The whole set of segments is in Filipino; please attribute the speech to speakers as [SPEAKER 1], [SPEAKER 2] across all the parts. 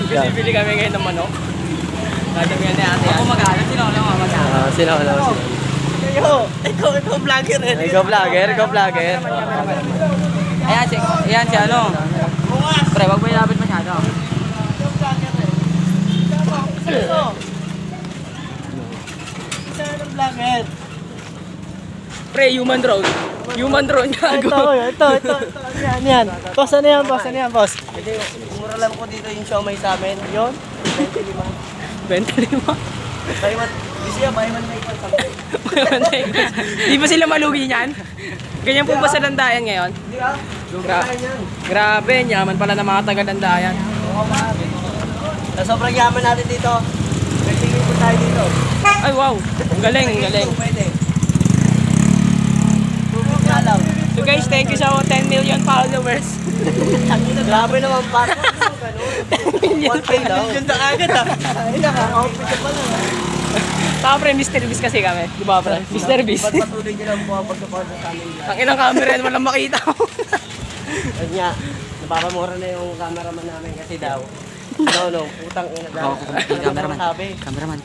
[SPEAKER 1] Bili kami ngayon ng manok. Dadami yan ni ate. Ako mag-aano, sino lang ako mag-aano.
[SPEAKER 2] Sino?
[SPEAKER 1] Ikaw vlogger eh.
[SPEAKER 2] Ikaw vlogger.
[SPEAKER 1] Ayan si ano. Pre, wag mo ilapit masyado.
[SPEAKER 2] Vlogger.
[SPEAKER 1] Pre, human drone gago.
[SPEAKER 2] Ito. Yan. Boss, ano yan, boss? Hindi, mura lang po dito yung siomay sa amin. Yun,
[SPEAKER 1] 25.
[SPEAKER 2] Buy one, buy one take one.
[SPEAKER 1] Di ba sila malugi niyan? Ganyan po ba sa landayan ngayon?
[SPEAKER 2] Hindi ah.
[SPEAKER 1] Grabe, yaman pala ng mga taga-landayan.
[SPEAKER 2] Sa sobrang yaman natin dito, may tingin po tayo dito.
[SPEAKER 1] Ay wow, ang galing.
[SPEAKER 2] Pwede. Tubig nga lang.
[SPEAKER 1] So guys, thank you sa 10 million followers.
[SPEAKER 2] Grabe naman pa. 1K daw. Yun na agad ah. Ay, naka-outfit ka pala.
[SPEAKER 1] Saka pre, Mr. Beast kasi kami. Di ba pre? Mr. Beast.
[SPEAKER 2] Ba't patuloy nyo lang po ang pagkapag sa amin?
[SPEAKER 1] Ang inang camera, walang makita ko.
[SPEAKER 2] At nga, napapamura na yung cameraman namin kasi daw. No, putang ina daw.
[SPEAKER 3] Cameraman.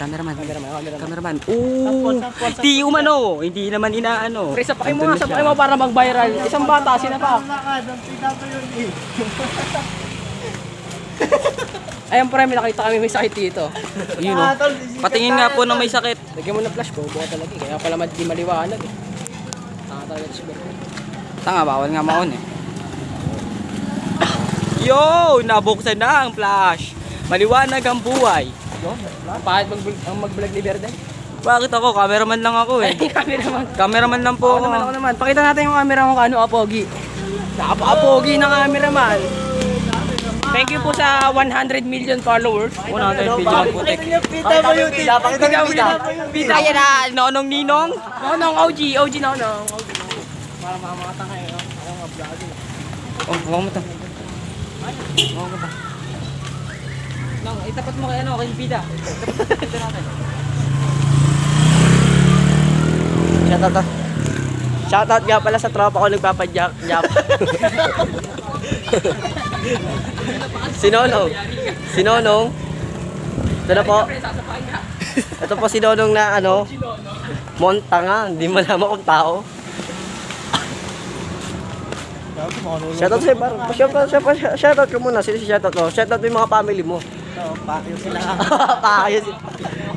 [SPEAKER 3] Di umano, hindi naman inaano.
[SPEAKER 1] Pre, sapakay mo para mag-viral. Isang bata, sinapak. Ayan pre, may nakita kami may sakit dito.
[SPEAKER 3] Yun o. Patingin nga po na may sakit.
[SPEAKER 1] Lagyan mo ng flash, bobo ka talaga. Kaya pala di maliwanag eh. Tanga talaga si Berto.
[SPEAKER 3] Tanga, bawal nga maon eh. Yo! Nabuksan na ang flash. Maliwanag ang buhay.
[SPEAKER 1] Bakit mag-vlog ni Verde?
[SPEAKER 3] Bakit ako? Cameraman lang ako eh.
[SPEAKER 1] Cameraman.
[SPEAKER 3] Cameraman lang po
[SPEAKER 1] Ako naman. Pakita natin yung camera mo kung ano apogi. Napaka-apogi ng cameraman. Thank you po sa 100 million followers.
[SPEAKER 3] 100 billion po tek.
[SPEAKER 2] PWD. Pakita mo yung
[SPEAKER 1] Pita.
[SPEAKER 3] Ayan na, Nonong Ninong.
[SPEAKER 1] Nonong OG Nonong. Para makamata kayo. Ako nga vlogger.
[SPEAKER 3] Oh, huwag mo to. Huwag mo to. Nong, itapat mo kay ano, kay Bida. Itapat natin.
[SPEAKER 2] Shoutout nga pala sa tropa ko nagpapadyak. Si Nonong. Ito na po. Ito po si Nonong na ano, monta nga, hindi malaman kung tao. Shoutout sa'yo, shoutout ko muna. Sino si shoutout mo? Shoutout mo yung mga family mo. Pakyo sila. Pakyo sila.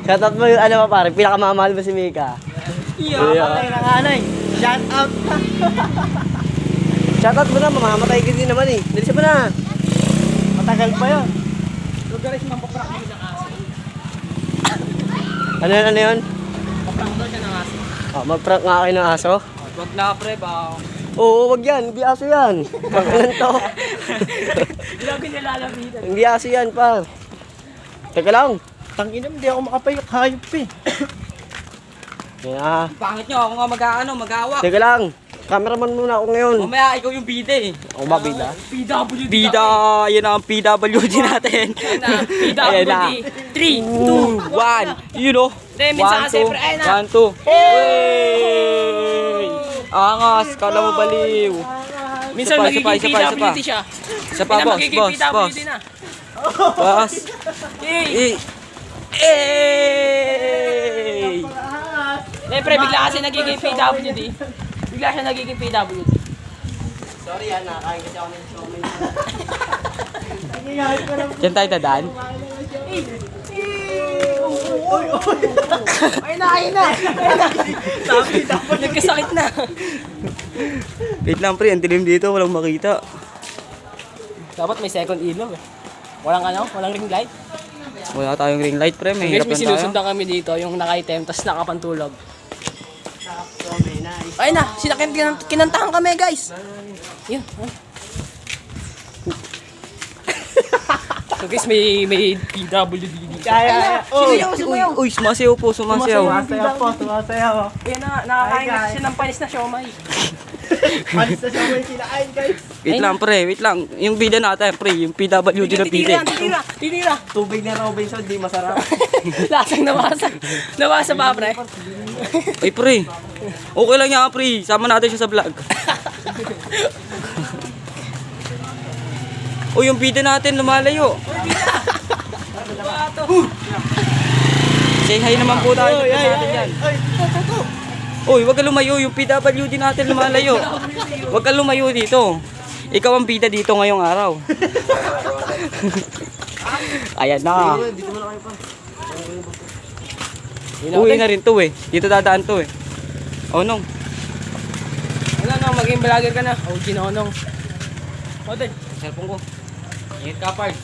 [SPEAKER 2] Shoutout mo yung ano pa pare, pinakamamahal mo si Mika. Shout out. Shoutout mo na, mamamatay ka din naman eh. Dali siya pa na. Matagal pa yun.
[SPEAKER 1] Lugaris mampaprak mo ng aso.
[SPEAKER 2] Ano yun?
[SPEAKER 1] Paprak daw siya ng aso.
[SPEAKER 2] Oh, mag-prank nga kayo ng aso?
[SPEAKER 3] Wag na pre, ba?
[SPEAKER 2] Oo, wag yan. Hindi aso yan. Pangkalan to.
[SPEAKER 1] Lagi niya lalapitan.
[SPEAKER 2] Hindi aso yan pa. Teka lang.
[SPEAKER 4] Tangina, hindi ako makapayok hayop eh.
[SPEAKER 2] Yeah.
[SPEAKER 3] Pangit nyo, ako nga mag-awak.
[SPEAKER 2] Teka lang. Cameraman muna ako ngayon.
[SPEAKER 3] Mamaya, ikaw yung bida eh.
[SPEAKER 2] Ako ba bida?
[SPEAKER 1] PWD.
[SPEAKER 3] Bida, yan ang PWD natin. Ayan na.
[SPEAKER 1] PWD. 3, 2,
[SPEAKER 3] 1. You know.
[SPEAKER 1] Hindi, minsan kasi, pre, ayun na.
[SPEAKER 3] 1, 2. Hey! Angas, kala mo baliw.
[SPEAKER 1] Minsan
[SPEAKER 3] Isa pa,
[SPEAKER 1] magiging
[SPEAKER 3] isa pa.
[SPEAKER 1] PWD siya.
[SPEAKER 3] Isa pa, boss.
[SPEAKER 1] PWD na.
[SPEAKER 3] Boss.
[SPEAKER 1] Hey!
[SPEAKER 3] Hey!
[SPEAKER 1] Hindi, pre, bigla kasi nagiging PWD. Bigla siya nagiging PWD.
[SPEAKER 2] Sorry yan, nakakain kasi ako ng showman.
[SPEAKER 3] Diyan tayo dadaan.
[SPEAKER 1] Ayun na. Nagkasakit na.
[SPEAKER 3] Wait lang pre, ang dilim dito, walang makita.
[SPEAKER 1] Dapat may second ilaw eh. Walang ring light.
[SPEAKER 3] Wala tayong ring light pre,
[SPEAKER 1] So
[SPEAKER 3] may
[SPEAKER 1] guys,
[SPEAKER 3] hirap
[SPEAKER 1] may
[SPEAKER 3] lang tayo.
[SPEAKER 1] sinusundan kami dito, yung naka-item, tapos nakapantulog. Ayun na, kinantahan kami guys. Yun. So guys, may PWD dito.
[SPEAKER 2] Kaya.
[SPEAKER 1] Sumayaw.
[SPEAKER 3] Uy, sumasayaw po, sumasayaw.
[SPEAKER 2] Sumasayaw.
[SPEAKER 1] Ayun na, nakakain kasi siya ng panis na siomay.
[SPEAKER 2] Panis na showman kinain guys.
[SPEAKER 3] Wait lang pre, wait lang. Yung bida natin pre, yung PWD na bida.
[SPEAKER 1] Titira.
[SPEAKER 2] Tubig na Robinson, di masarap.
[SPEAKER 1] Lasang nawasa. Nawasa pa pre.
[SPEAKER 3] Ay pre, okay lang yan pre, sama natin siya sa vlog. O yung bida natin lumalayo. Say hi naman po tayo sa natin yan. Uy, wag ka lumayo. Yung PWD natin lumalayo. Wag ka lumayo dito. Ikaw ang bida dito ngayong araw. Ayan na. Uwi na rin to eh. Dito dadaan to eh. Oh no.
[SPEAKER 1] Wala na, maging vlogger ka na. OG na onong.
[SPEAKER 3] Cellphone ko. Ingat ka, Pards.